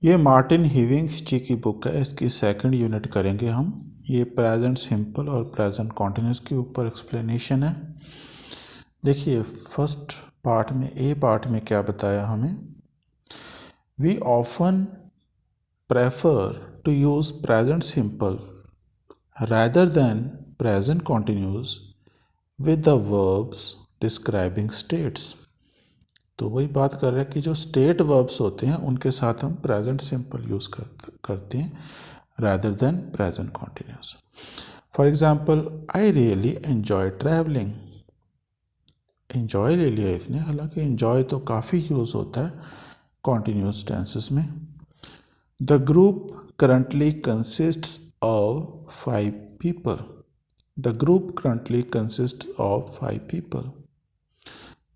ये मार्टिन हिविंग्स जी की बुक है, इसकी सेकंड यूनिट करेंगे हम। ये प्रेजेंट सिंपल और प्रेजेंट कॉन्टिन्यूस के ऊपर एक्सप्लेनेशन है। देखिए फर्स्ट पार्ट में, ए पार्ट में क्या बताया हमें। We often prefer to use present simple rather than present continuous with the verbs describing states। तो वही बात कर रहे हैं कि जो स्टेट वर्ब्स होते हैं उनके साथ हम प्रेजेंट सिंपल यूज़ करते हैं rather than present continuous। For example, I really enjoy travelling. Enjoy ले लिया इसने, हालांकि एन्जॉय तो काफ़ी यूज़ होता है कॉन्टिन्यूस टेंसेस में। The group currently consists of 5 people। The group currently consists of 5 people।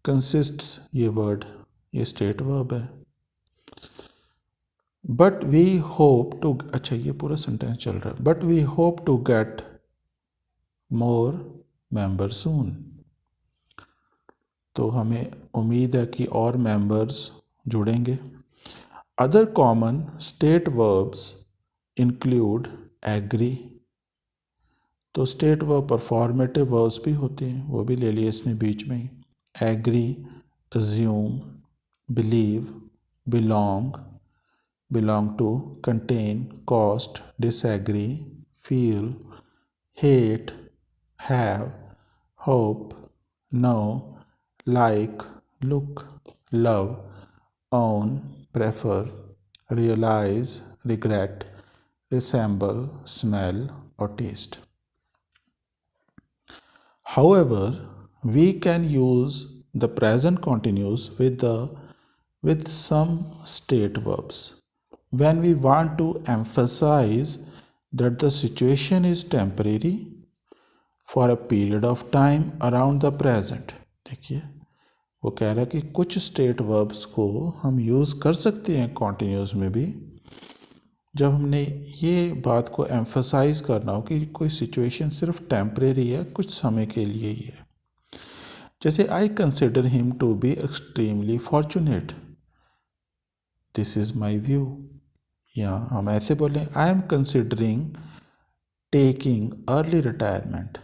Consists ये वर्ड, ये स्टेट वर्ब है। बट वी होप टू, अच्छा ये पूरा सेंटेंस चल रहा है। But we hope to get more member soon. तो हमें उम्मीद है कि और मेंबर्स जुड़ेंगे। Other common state verbs include agree. तो स्टेट वर्ब परफॉर्मेटिव वर्ब्स भी होते हैं, वो भी ले लिए इसने बीच में ही। Agree, assume, believe, belong, belong to, contain, cost, disagree, feel, hate, have, hope, know, like, look, love, own, prefer, realise, regret, resemble, smell और taste. However, we can use the present continuous with some state verbs when we want to emphasize that the situation is temporary for a period of time around the present। देखिए वो कह रहा है कि कुछ state verbs को हम use कर सकते हैं कॉन्टिन्यूस में भी, जब हमने ये बात को एम्फसाइज करना हो कि कोई सिचुएशन सिर्फ टेम्परेरी है, कुछ समय के लिए ही है। जैसे I consider him to be extremely fortunate, this is my view. या हम ऐसे बोलें, I am considering taking early retirement.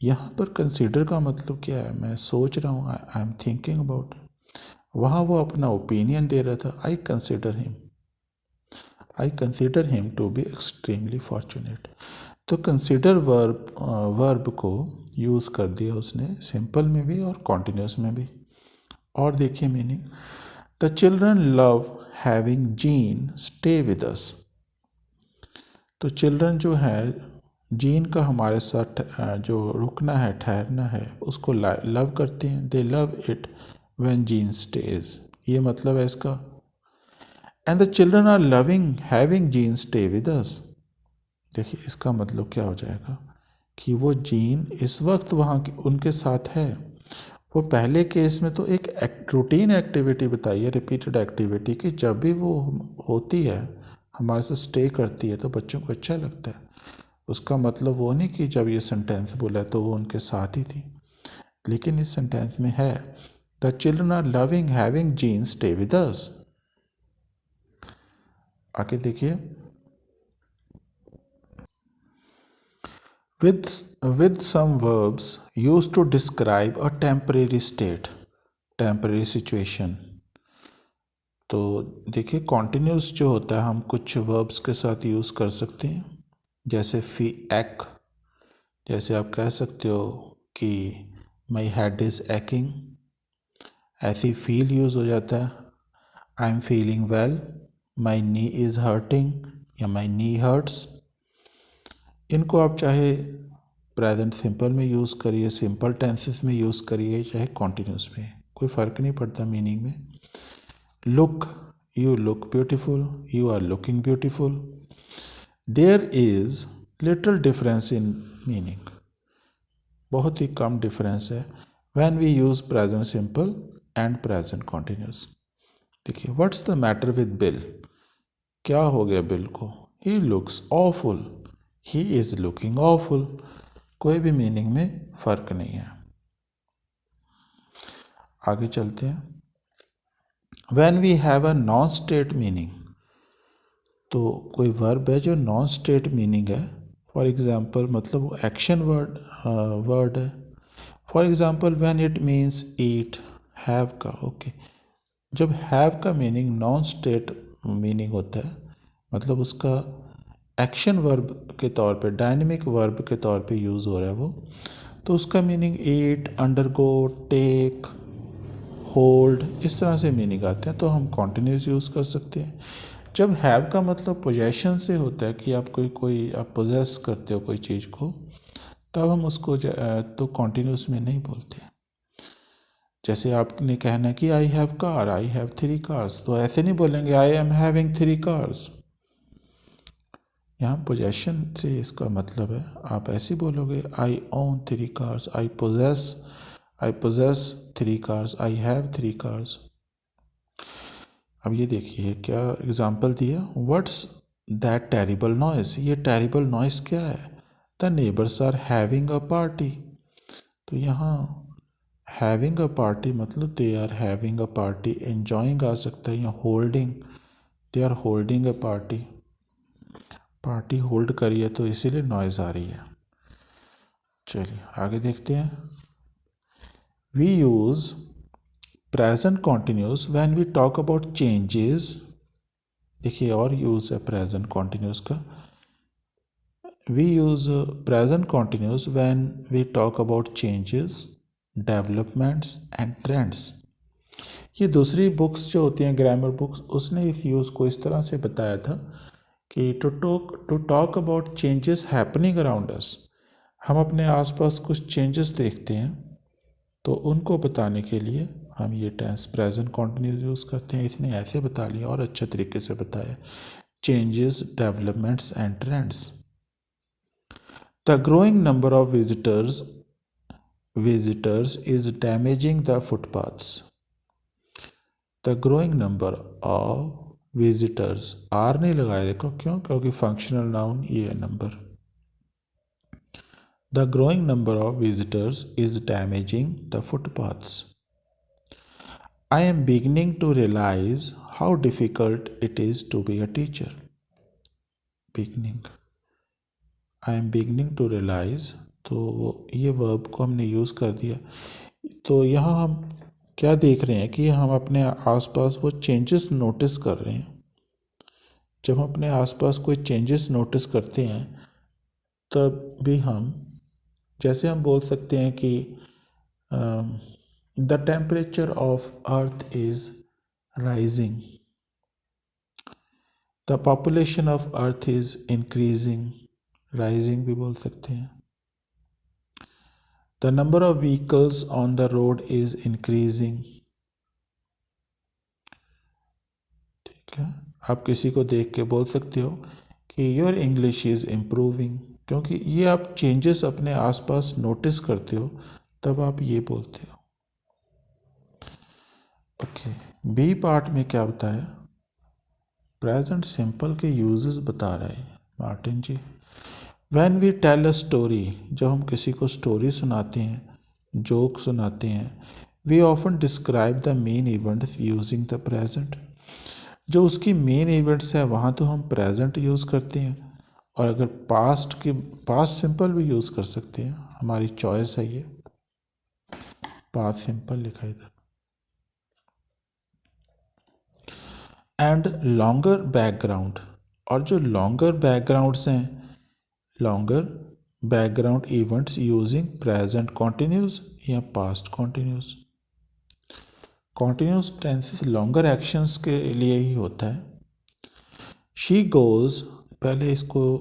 यहाँ पर कंसिडर का मतलब क्या है, मैं सोच रहा हूँ, आई एम थिंकिंग अबाउट। वहाँ वो अपना ओपिनियन दे रहा था, I consider him, I consider him to be extremely fortunate. तो कंसिडर वर्ब को यूज़ कर दिया उसने सिंपल में भी और कॉन्टिन्यूस में भी। और देखिए meaning, the children love having Jean stay with अस। तो चिल्ड्रन जो है, जीन का हमारे साथ जो रुकना है, ठहरना है, उसको लव करते हैं। They love it when Jean stays, ये मतलब है इसका। And the children are loving having Jean stay with us. देखिए इसका मतलब क्या हो जाएगा कि वो जीन इस वक्त वहाँ उनके साथ है। वो पहले केस में तो एक रूटीन एक्टिविटी बताई है, रिपीटेड एक्टिविटी, कि जब भी वो होती है हमारे साथ स्टे करती है तो बच्चों को अच्छा लगता है। उसका मतलब वो नहीं कि जब ये सेंटेंस बोला है तो वो उनके साथ ही थी, लेकिन इस सेंटेंस में है the children are loving having Jean stay with us. आगे देखिए, with some verbs used to describe a temporary state, temporary situation। तो देखिए कॉन्टिन्यूस जो होता है हम कुछ वर्ब्स के साथ यूज़ कर सकते हैं, जैसे एक्। जैसे आप कह सकते हो कि माई हेड इज़ एक्किंग, ऐसी फील यूज़ हो जाता है। I am feeling well, my knee is hurting या माई नी हर्ट्स। इनको आप चाहे प्रेजेंट सिंपल में यूज़ करिए, सिंपल टेंसेस में यूज़ करिए, चाहे कॉन्टिन्यूस में, कोई फ़र्क नहीं पड़ता मीनिंग में। Look, you look beautiful, you are looking beautiful. There is little difference in meaning, बहुत ही कम डिफरेंस है when we use present simple and present continuous. देखिए, what's the matter with Bill, क्या हो गया बिल को। He looks awful, he is looking awful. कोई भी मीनिंग में फ़र्क नहीं है। आगे चलते हैं। When we have a non state meaning, तो कोई वर्ब है जो नॉन स्टेट मीनिंग है, फॉर एग्जांपल मतलब वो एक्शन वर्ड है। For example when it means eat, have का, ओके। जब हैव का मीनिंग नॉन स्टेट मीनिंग होता है, मतलब उसका एक्शन वर्ब के तौर पे, डायनेमिक वर्ब के तौर पे यूज़ हो रहा है वो, तो उसका मीनिंग ईट, अंडरगो, टेक, होल्ड, इस तरह से मीनिंग आते हैं, तो हम कॉन्टिन्यूस यूज़ कर सकते हैं। जब हैव का मतलब पोजेशन से होता है कि आप कोई आप पोजेस करते हो कोई चीज़ को, तब हम उसको तो कॉन्टिन्यूस में नहीं बोलते। जैसे आपने कहना कि I have car, I have 3 cars, तो ऐसे नहीं बोलेंगे आई एम हैविंग 3 कार्स। यहाँ पोजेशन से इसका मतलब है, आप ऐसे बोलोगे I own 3 cars, I possess 3 cars, I have 3 cars. अब ये देखिए क्या एग्जाम्पल दिया, व्हाट्स दैट टेरिबल नॉइस, ये टेरिबल नॉइस क्या है, the neighbours are having a party. तो यहाँ हैविंग अ पार्टी मतलब they are having a party, enjoying आ सकता है, या holding, they are holding a party, party hold करी है तो इसीलिए नॉइज आ रही है। चलिए आगे देखते हैं। We use present continuous when we talk about changes, देखिए और यूज़ है प्रेजेंट कॉन्टिन्यूस का। We use present continuous when we talk about changes, developments and trends. ये दूसरी बुक्स जो होती हैं ग्रामर बुक्स, उसने इस यूज़ को इस तरह से बताया था कि to talk about changes happening around us, हम अपने आसपास कुछ चेंजेस देखते हैं, तो उनको बताने के लिए हम ये टेंस प्रेजेंट कॉन्टिन्यूस यूज़ करते हैं। इसने ऐसे बता लिया और अच्छे तरीके से बताया, changes, developments and trends. The growing number of visitors is damaging the footpaths. The growing number of visitors, are नहीं लगाया, देखो क्यों, क्योंकि फंक्शनल नाउन ये है number. The growing number of visitors is damaging the footpaths. I am beginning to realise how difficult it is to be a teacher. Beginning, I am beginning to realise, तो ये verb को हमने use कर दिया। तो यहाँ हम क्या देख रहे हैं कि हम अपने आसपास वो चेंजेस नोटिस कर रहे हैं। जब हम अपने आसपास कोई चेंजेस नोटिस करते हैं, तब भी हम, जैसे हम बोल सकते हैं कि the temperature of earth is rising, the population of earth is increasing, rising भी बोल सकते हैं। The number of vehicles on the road is increasing. ठीक है, आप किसी को देख के बोल सकते हो कि योर इंग्लिश इज़ इम्प्रूविंग, क्योंकि ये आप चेंजेस अपने आसपास नोटिस करते हो, तब आप ये बोलते हो। ओके, बी पार्ट में क्या बताया, प्रेजेंट सिंपल के यूजेस बता रहे हैं Martin ji. When we tell a story, जब हम किसी को स्टोरी सुनाते हैं, जोक सुनाते हैं, we often describe the main events using the present. जो उसकी मेन इवेंट्स है वहाँ तो हम प्रेजेंट यूज़ करते हैं, और अगर पास्ट सिंपल भी यूज़ कर सकते हैं, हमारी चॉइस है ये। पास्ट सिंपल लिखा इधर। एंड लॉन्गर बैकग्राउंड, और जो लॉन्गर बैकग्राउंड्स हैं, longer background events using present continuous या past continuous. Continuous tenses longer actions के लिए ही होता है। शी गोज़, पहले इसको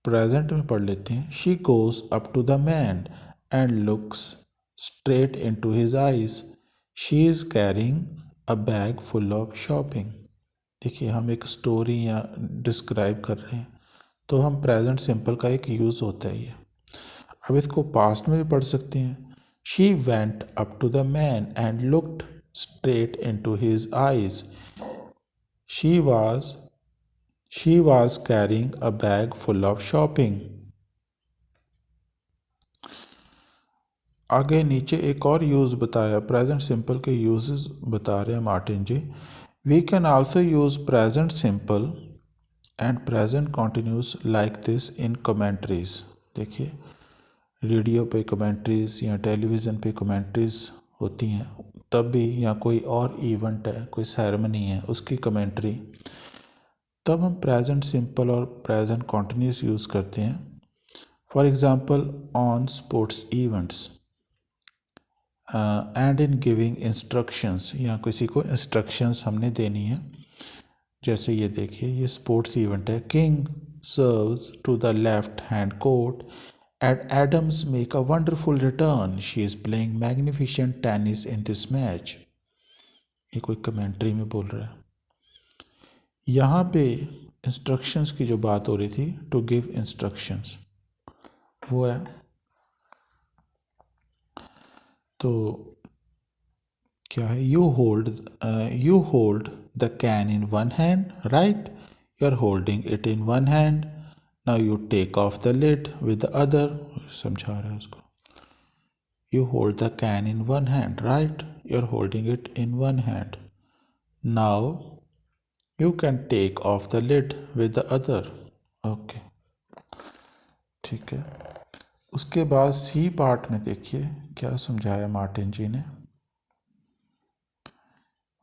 प्रेजेंट में पढ़ लेते हैं। She goes up to the man and looks straight into his eyes, she is carrying a bag full of shopping. देखिए हम एक स्टोरी या डिस्क्राइब कर रहे हैं, तो हम प्रेजेंट सिंपल का एक यूज़ होता है ये। अब इसको पास्ट में भी पढ़ सकते हैं। She went up to the man and looked straight into his eyes, she was She was carrying a bag full of shopping. आगे नीचे एक और यूज़ बताया, प्रेजेंट सिंपल के यूजेस बता रहे हैं Martin ji. We can also use present simple and present continuous like this in commentaries. देखिए रेडियो पे कमेंट्रीज या टेलीविज़न पे कमेंट्रीज होती हैं तब भी, या कोई और इवेंट है, कोई सेरेमनी है, उसकी कमेंट्री, तब हम प्रेजेंट सिंपल और प्रेजेंट कॉन्टिन्यूस यूज़ करते हैं। For example on sports events and in giving instructions, या किसी को इंस्ट्रक्शंस हमने देनी है। जैसे ये देखिए, ये स्पोर्ट्स इवेंट है, King serves to the left hand court and Adams make a wonderful return, she is playing magnificent tennis in this match. ये कोई कमेंट्री में बोल रहा है। यहाँ पे इंस्ट्रक्शंस की जो बात हो रही थी, टू गिव इंस्ट्रक्शंस, वो है। तो क्या है, you hold the can in one hand, right, you are holding it in one hand, now you take off the lid with the other. समझा रहा है उसको। You hold the can in one hand, right, you are holding it in one hand, now you can take off the lid with the other. Okay, ठीक है। उसके बाद C part में देखिए क्या समझाया मार्टिन जी ने।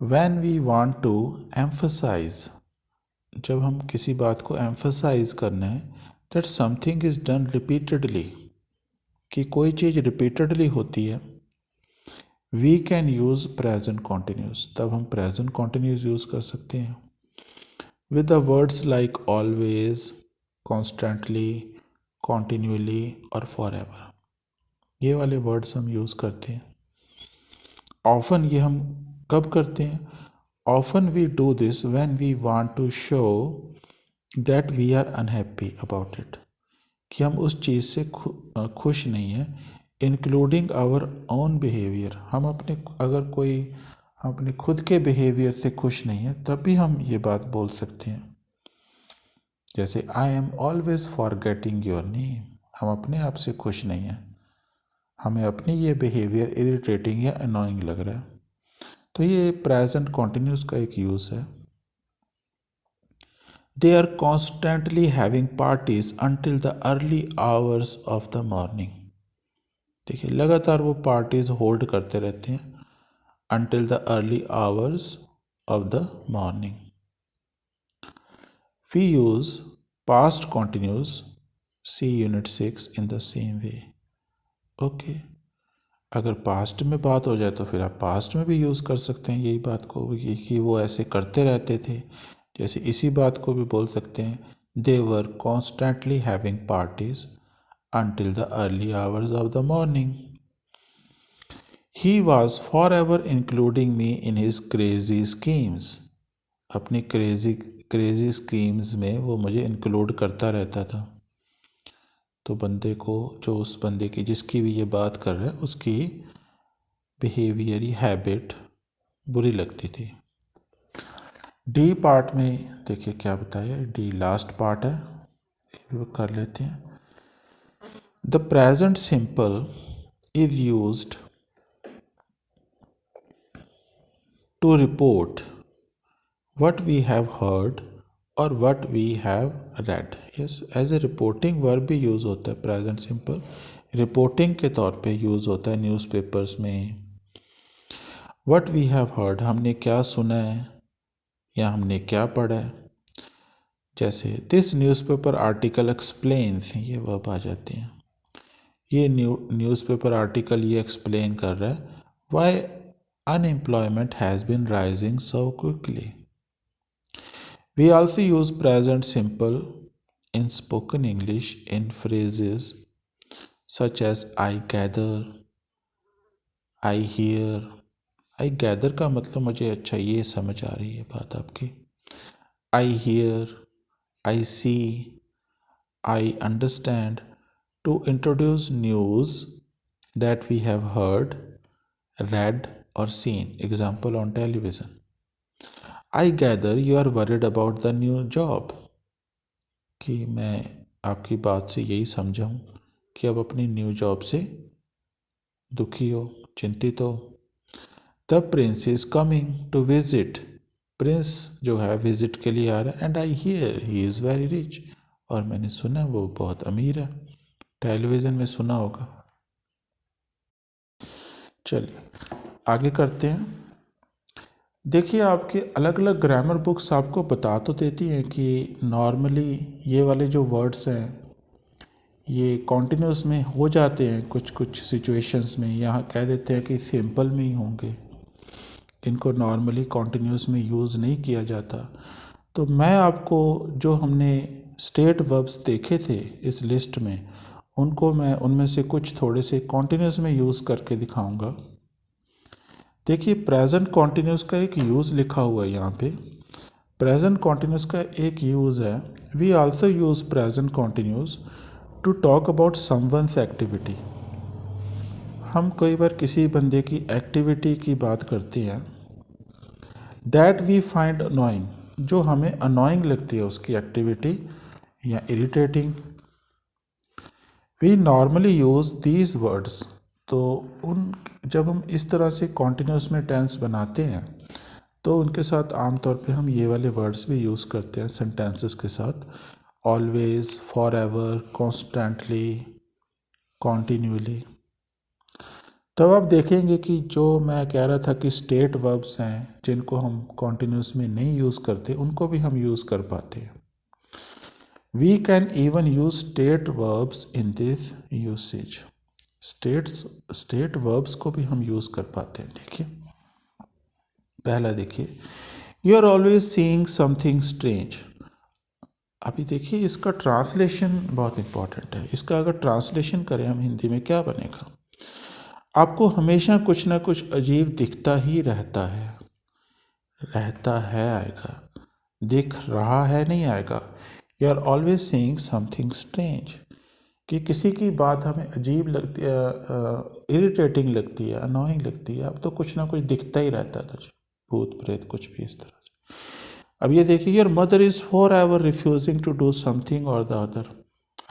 When we want to emphasize, जब हम किसी बात को emphasize करना है, that something is done repeatedly, कि कोई चीज़ repeatedly होती है, we can use present continuous, तब हम present continuous यूज़ कर सकते हैं with the words like always, constantly, continually और forever। ये वाले वर्ड्स हम यूज़ करते हैं। ऑफन ये हम कब करते हैं? Often we do this when we want to show that we are unhappy about it, कि हम उस चीज़ से खुश नहीं हैं, इंक्लूडिंग आवर ओन बिहेवियर। हम अपने हम अपने खुद के बिहेवियर से खुश नहीं हैं, तब भी हम ये बात बोल सकते हैं। जैसे I am always forgetting your name, हम अपने आप से खुश नहीं हैं, हमें अपनी ये बिहेवियर इरिटेटिंग या अनोइंग लग रहा है। तो ये प्रेजेंट कॉन्टिन्यूस का एक यूज़ है। They are constantly having parties until the early hours of the morning. देखिए लगातार वो पार्टीज होल्ड करते रहते हैं until the early hours of the morning. We use past continuous, see unit 6 in the same way. Okay, अगर past में बात हो जाए तो फिर आप पास्ट में भी यूज़ कर सकते हैं यही बात को, कि वो ऐसे करते रहते थे। जैसे इसी बात को भी बोल सकते हैं, they were constantly having parties until the early hours of the morning. He was forever including me in his crazy schemes, अपनी क्रेजी स्कीम्स में वो मुझे इंक्लूड करता रहता था। तो बंदे को, जो उस बंदे की जिसकी भी ये बात कर रहा है, उसकी बिहेवियर, हैबिट बुरी लगती थी। डी पार्ट में देखिए क्या बताया, डी लास्ट पार्ट है, कर लेते हैं। The present simple is used to report what we have heard और what we have read. Yes, as a reporting verb भी यूज़ होता है प्रेजेंट सिंपल, रिपोर्टिंग के तौर पे यूज़ होता है न्यूज़पेपर्स में। व्हाट वी हैव हर्ड, हमने क्या सुना है या हमने क्या पढ़ा है। जैसे दिस न्यूज़पेपर आर्टिकल एक्सप्लेन्स, ये वर्ब आ जाती हैं। ये न्यूज़पेपर आर्टिकल ये एक्सप्लेन कर रहा है why unemployment has been rising so quickly. We also use present simple in spoken English in phrases such as I gather, I hear। I gather का मतलब मुझे अच्छा ये समझ आ रही है बात आपकी। I hear, I see, I understand, to introduce news that we have heard, read or seen, example on television। I gather you are worried about the new job, कि मैं आपकी बात से यही समझा हूँ कि अब अपनी न्यू जॉब से दुखी हो, चिंतित हो। The prince is coming to visit, prince जो है विजिट के लिए आ रहा है। And I hear he is very rich, और मैंने सुना वो बहुत अमीर है। टेलीविज़न में सुना होगा। चलिए आगे करते हैं। देखिए आपके अलग अलग ग्रामर बुक्स आपको बता तो देती हैं कि नॉर्मली ये वाले जो वर्ड्स हैं ये कॉन्टिन्यूस में हो जाते हैं, कुछ कुछ सिचुएशंस में यहाँ कह देते हैं कि सिंपल में ही होंगे, इनको नॉर्मली कॉन्टिन्यूस में यूज़ नहीं किया जाता। तो मैं आपको जो हमने स्टेट वर्ब्स देखे थे इस लिस्ट में, उनको मैं उनमें से कुछ थोड़े से कॉन्टिन्यूस में यूज़ करके दिखाऊंगा। देखिए प्रेजेंट कॉन्टिन्यूस का एक यूज़ लिखा हुआ है यहाँ पे। प्रेजेंट कॉन्टिन्यूस का एक यूज़ है, we also use present continuous to talk about someone's activity. हम कई बार किसी बंदे की एक्टिविटी की बात करते हैं, दैट वी फाइंड अनोइंग, जो हमें अनोइंग लगती है उसकी एक्टिविटी या irritating. We normally use these words, तो उन जब हम इस तरह से कॉन्टिन्यूस में टेंस बनाते हैं तो उनके साथ आमतौर पे हम ये वाले वर्ड्स भी यूज़ करते हैं सेंटेंसेस के साथ, ऑलवेज, फॉर एवर, कॉन्स्टेंटली, कॉन्टीन्यूअली। तब आप देखेंगे कि जो मैं कह रहा था कि स्टेट वर्ब्स हैं जिनको हम कॉन्टिन्यूस में नहीं यूज़ करते, उनको भी हम यूज़ कर पाते हैं। We can even use state verbs in this usage, state verbs को भी हम यूज़ कर पाते हैं। देखिए पहला देखिए, you are always seeing something strange. अभी देखिए इसका ट्रांसलेशन बहुत इंपॉर्टेंट है। इसका अगर ट्रांसलेशन करें हम हिंदी में क्या बनेगा, आपको हमेशा कुछ ना कुछ अजीब दिखता ही रहता है, आएगा, दिख रहा है नहीं आएगा। You are always seeing something strange, कि किसी की बात हमें अजीब लगती है, इरिटेटिंग लगती है, अनोइंग लगती है, अब तो कुछ ना कुछ दिखता ही रहता है तुझे, भूत प्रेत कुछ भी इस तरह से। अब ये देखिए, your mother is forever refusing to do something or the other,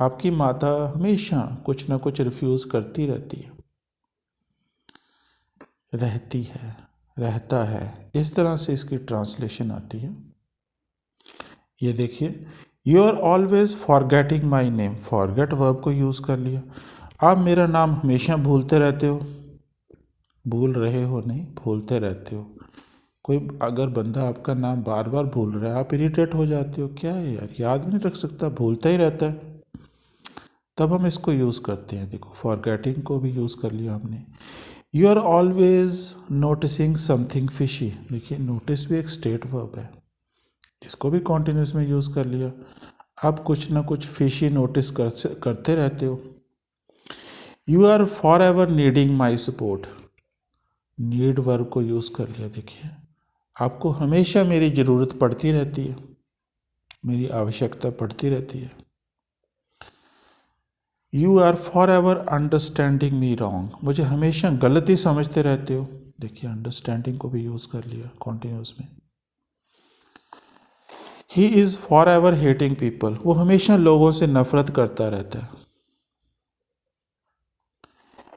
आपकी माता हमेशा कुछ ना कुछ रिफ्यूज़ करती रहती है, रहती है, रहता है, इस तरह से इसकी ट्रांसलेशन आती है। ये देखिए, you are always forgetting my name, forget verb को यूज़ कर लिया, आप मेरा नाम हमेशा भूलते रहते हो, भूल रहे हो नहीं, भूलते रहते हो। कोई अगर बंदा आपका नाम बार बार भूल रहा है, आप इरिटेट हो जाते हो, क्या है यार याद भी नहीं रख सकता, भूलता ही रहता है, तब हम इसको यूज़ करते हैं। देखो फॉरगेटिंग को भी यूज़ कर लिया हमने। You are always noticing something fishy, देखिए नोटिस भी एक स्टेट वर्ब है, इसको भी कॉन्टिन्यूस में यूज़ कर लिया, आप कुछ ना कुछ फिशी नोटिस करते रहते हो। You are forever needing my support, need verb को यूज़ कर लिया, देखिए आपको हमेशा मेरी ज़रूरत पड़ती रहती है, मेरी आवश्यकता पड़ती रहती है। You are forever understanding me wrong, मुझे हमेशा गलत ही समझते रहते हो, देखिए अंडरस्टैंडिंग को भी यूज़ कर लिया कॉन्टिन्यूस में। He is for ever hating people, वो हमेशा लोगों से नफरत करता रहता है।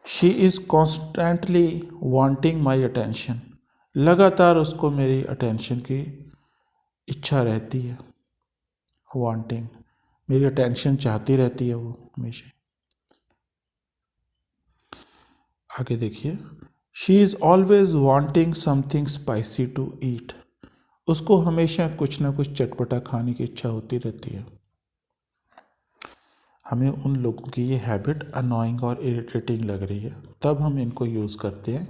She is constantly wanting my attention, लगातार उसको मेरी अटेंशन की इच्छा रहती है, वांटिंग, मेरी अटेंशन चाहती रहती है वो हमेशा। आगे देखिए, she is always wanting something spicy to eat, उसको हमेशा कुछ ना कुछ चटपटा खाने की इच्छा होती रहती है। हमें उन लोगों की ये हैबिट अनोइंग और इरिटेटिंग लग रही है, तब हम इनको यूज़ करते हैं,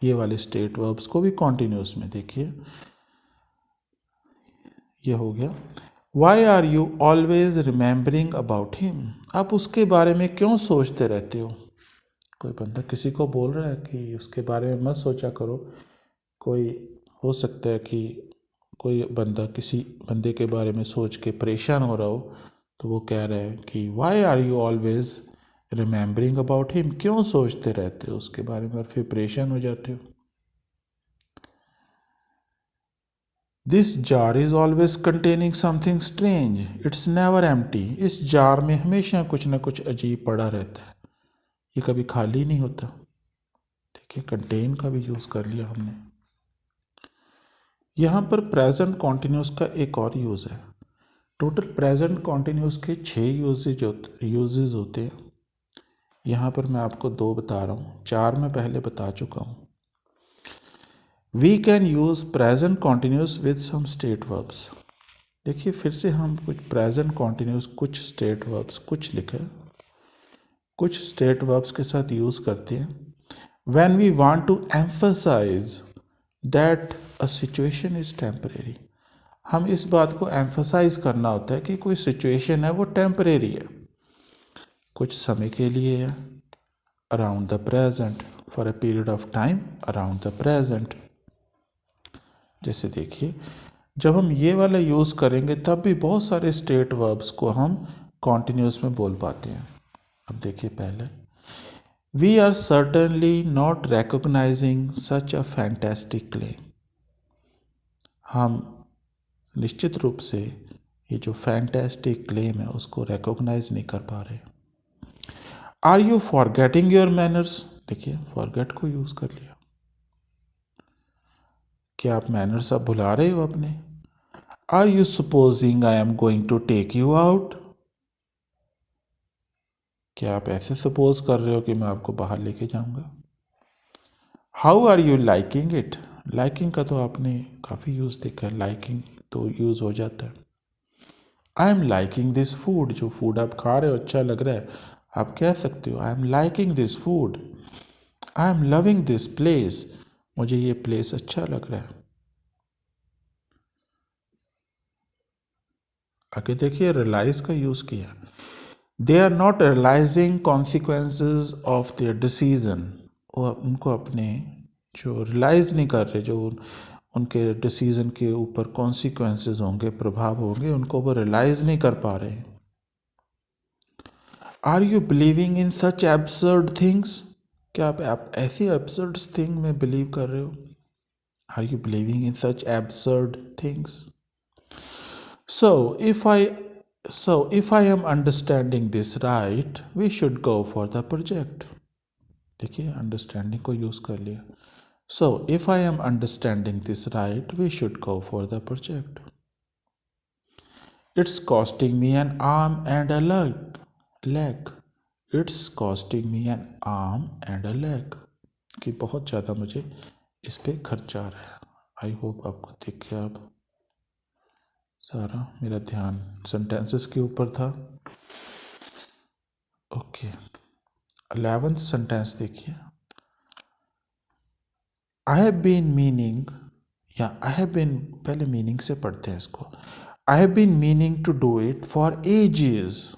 ये वाले स्टेट वर्ब्स को भी कॉन्टिन्यूस में। देखिए ये हो गया, why are you always remembering about him, आप उसके बारे में क्यों सोचते रहते हो। कोई बंदा किसी को बोल रहा है कि उसके बारे में मत सोचा करो, कोई हो सकता है कि कोई बंदा किसी बंदे के बारे में सोच के परेशान हो रहा हो, तो वो कह रहे हैं कि why are you always remembering about him, क्यों सोचते रहते हो उसके बारे में और फिर परेशान हो जाते हो। This jar is always containing something strange, it's never empty, इस जार में हमेशा कुछ ना कुछ अजीब पड़ा रहता है, ये कभी खाली नहीं होता। देखिए कंटेन का भी यूज़ कर लिया हमने। यहाँ पर प्रेजेंट कॉन्टिन्यूस का एक और यूज़ है। टोटल प्रेजेंट कॉन्टिन्यूस के 6 यूजेज होते हैं। यहाँ पर मैं आपको 2 बता रहा हूँ, 4 मैं पहले बता चुका हूँ। We can use present continuous with some state verbs. देखिए फिर से हम कुछ प्रेजेंट कॉन्टिन्यूस, कुछ स्टेट वर्ब्स, कुछ लिखे, कुछ स्टेट वर्ब्स के साथ यूज़ करते हैं। When we want to emphasise that a situation is temporary, हम इस बात को एम्फसाइज करना होता है कि कोई सिचुएशन है वो टेम्परेरी है, कुछ समय के लिए है, around the present, for a period of time around the present. जैसे देखिए जब हम ये वाला यूज़ करेंगे तब भी बहुत सारे स्टेट वर्ब्स को हम कॉन्टिन्यूस में बोल पाते हैं। अब देखिए पहले, we are certainly not recognising such a fantastic claim. हम निश्चित रूप से ये जो फैंटेस्टिक क्लेम है उसको रिकॉग्नाइज नहीं कर पा रहे। Are you forgetting your manners, देखिए फॉरगेट को यूज़ कर लिया। क्या आप मैनर्स आप भुला रहे हो अपने? Are you supposing I am going to take you out, क्या आप ऐसे सपोज कर रहे हो कि मैं आपको बाहर लेके जाऊंगा? How are you liking it, liking का तो आपने काफ़ी यूज़ देखा है, लाइकिंग तो यूज़ हो जाता है। I am liking this food, जो फूड आप खा रहे हो अच्छा लग रहा है, आप कह सकते हो I am liking this food. I am loving this place, मुझे ये प्लेस अच्छा लग रहा है। आगे देखिए रियलाइज का यूज़ किया। They are not realising consequences of their decision, वो उनको अपने जो रियलाइज नहीं कर रहे, जो उनके डिसीजन के ऊपर कॉन्सिक्वेंसेज होंगे, प्रभाव होंगे, उनको वो रियलाइज नहीं कर पा रहे। Are you believing in such absurd things, क्या आप ऐसी एब्सर्ड थिंग में बिलीव कर रहे हो? Are you believing in such absurd things? So if I am understanding this right, we should go for the project. देखिए अंडरस्टैंडिंग को use कर लिया। So if I am understanding this right, we should go for the project. It's costing me an arm and a leg. It's costing me an arm and a leg. कि बहुत ज़्यादा मुझे इस पे खर्चा आ रहा है। आई होप आपको दिख गया अब सारा, मेरा ध्यान सेंटेंसेस के ऊपर था। ओके 11th सेंटेंस देखिए, आई हैव बीन मीनिंग, या आई हैव बीन, पहले मीनिंग से पढ़ते हैं इसको। I have been meaning to do it for ages,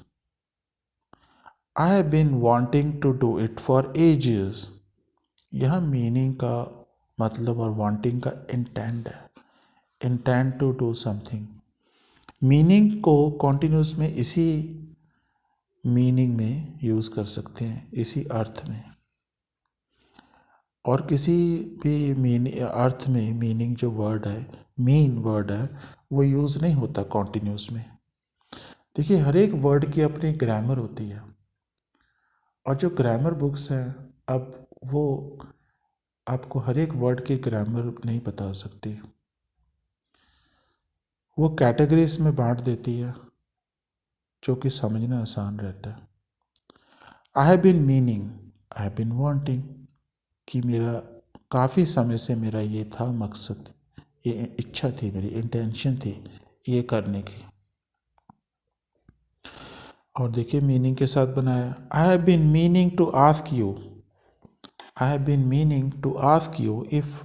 I have been wanting to do it for ages. यह मीनिंग का मतलब और वांटिंग का इंटेंट है, intent to do something. Meaning को कॉन्टिन्यूस में इसी मीनिंग में यूज़ कर सकते हैं, इसी अर्थ में, और किसी भी अर्थ में मीनिंग जो वर्ड है, मीन वर्ड है, वो यूज़ नहीं होता कॉन्टिन्यूस में। देखिए हर एक वर्ड की अपनी ग्रामर होती है, और जो ग्रामर बुक्स हैं अब वो आपको हर एक वर्ड की ग्रामर नहीं बता सकती, वो कैटेगरीज में बांट देती है जो कि समझना आसान रहता है। I have been meaning, I have been wanting, कि मेरा काफ़ी समय से मेरा ये था मकसद, ये इच्छा थी, मेरी इंटेंशन थी ये करने की। और देखिए मीनिंग के साथ बनाया, I have been meaning to ask you, I have been meaning to ask you if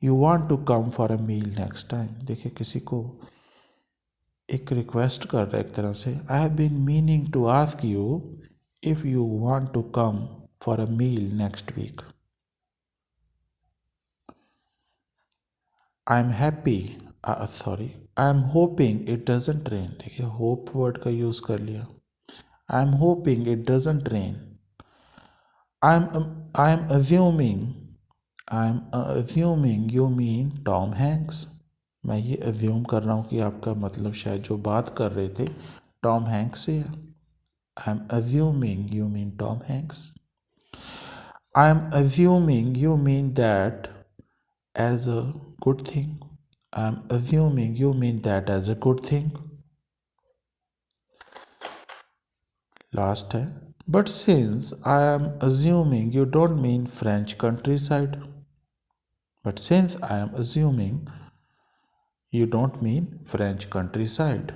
you want to come for a meal next time. देखिए किसी को एक रिक्वेस्ट कर रहा है एक तरह से, I have been meaning to ask you if you want to come for a meal next week. I am happy, sorry I am hoping it doesn't rain. देखिए होप वर्ड का यूज़ कर लिया, I am hoping it doesn't rain. I am assuming you mean Tom Hanks. मैं ये assume कर रहा हूँ कि आपका मतलब शायद जो बात कर रहे थे टॉम हैंक्स से है। आई am assuming you mean Tom Hanks. I am assuming you mean that as a good thing. I am assuming you mean that as a good thing. Last time. But since I am assuming you don't mean French countryside. But since I am assuming you don't mean French countryside.